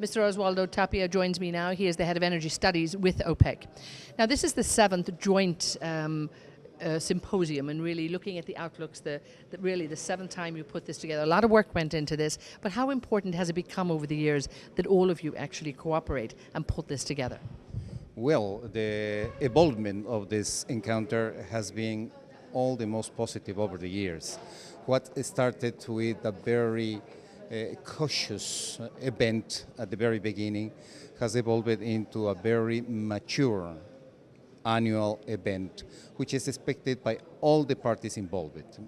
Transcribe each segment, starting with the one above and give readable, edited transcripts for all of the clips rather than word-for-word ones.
Mr. Oswaldo Tapia joins me now. He is the head of energy studies with OPEC. Now, this is the 7th joint symposium, and really looking at the outlooks, really the 7th time you put this together. A lot of work went into this, but how important has it become over the years that all of you actually cooperate and put this together? Well, the evolvement of this encounter has been all the most positive over the years. What started with a very cautious event at the very beginning has evolved into a very mature annual event, which is expected by all the parties involved.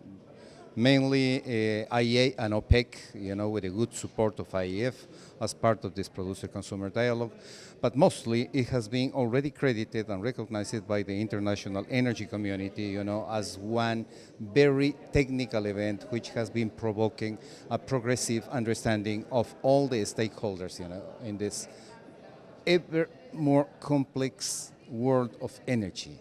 Mainly IEA and OPEC, with the good support of IEF as part of this producer-consumer dialogue, but mostly it has been already credited and recognized by the international energy community, as one very technical event which has been provoking a progressive understanding of all the stakeholders, in this ever more complex world of energy.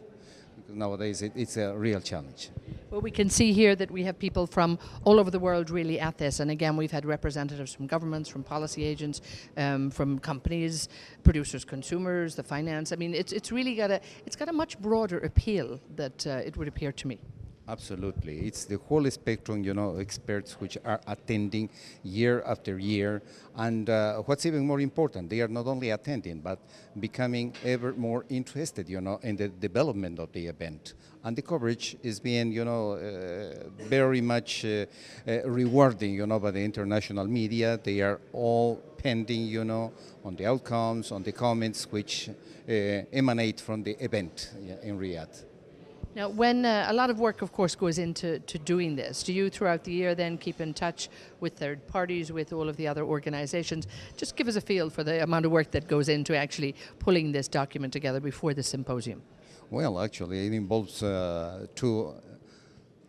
Nowadays, it's a real challenge. Well, we can see here that we have people from all over the world really at this, and again, we've had representatives from governments, from policy agents, from companies, producers, consumers, the finance. I mean, it's really got a much broader appeal that it would appear to me. Absolutely. It's the whole spectrum, experts which are attending year after year. And what's even more important, they are not only attending, but becoming ever more interested, in the development of the event. And the coverage is being, very much rewarding, by the international media. They are all pending, on the outcomes, on the comments which emanate from the event in Riyadh. Now, when a lot of work, of course, goes into doing this, do you throughout the year then keep in touch with third parties, with all of the other organizations? Just give us a feel for the amount of work that goes into actually pulling this document together before the symposium. Well, actually, it involves two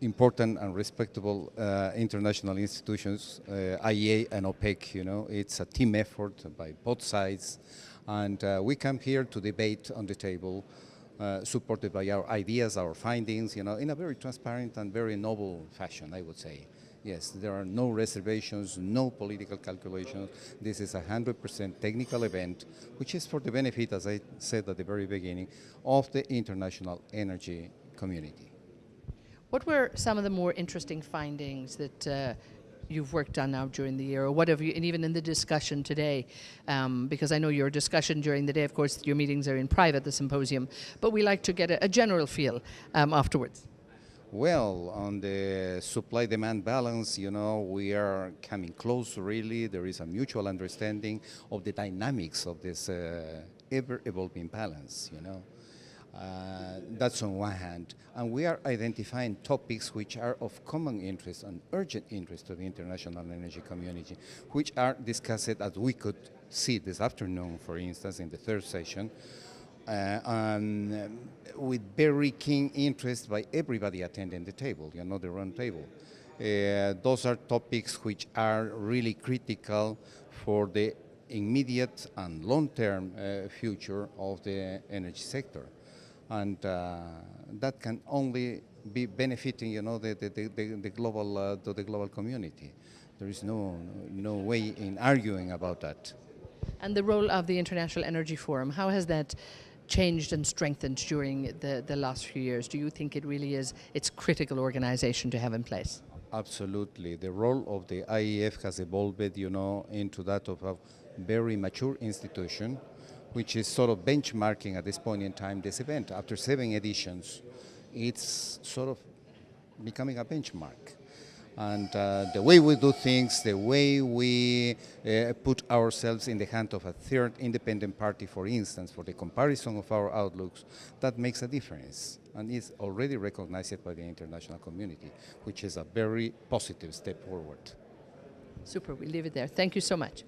important and respectable international institutions, IEA and OPEC. It's a team effort by both sides, and we come here to debate on the table, supported by our ideas, our findings, in a very transparent and very noble fashion, I would say. Yes, there are no reservations, no political calculations. This is a 100% technical event, which is for the benefit, as I said at the very beginning, of the international energy community. What were some of the more interesting findings that you've worked on now during the year, or what have you, and even in the discussion today, because I know your discussion during the day, of course, your meetings are in private, the symposium, but we like to get a general feel afterwards. Well, on the supply-demand balance, we are coming close, really. There is a mutual understanding of the dynamics of this ever-evolving balance, That's on one hand. And we are identifying topics which are of common interest and urgent interest to the international energy community, which are discussed, as we could see this afternoon, for instance, in the third session, and with very keen interest by everybody attending the table, the round table. Those are topics which are really critical for the immediate and long-term future of the energy sector. And that can only be benefiting, the global community. There is no way in arguing about that. And the role of the International Energy Forum, how has that changed and strengthened during the last few years? Do you think it really is its critical organization to have in place? Absolutely. The role of the IEF has evolved, into that of a very mature institution, which is sort of benchmarking at this point in time this event. After 7 editions, it's sort of becoming a benchmark. And the way we do things, the way we put ourselves in the hand of a third independent party, for instance, for the comparison of our outlooks, that makes a difference and is already recognized by the international community, which is a very positive step forward. Super, we'll leave it there. Thank you so much.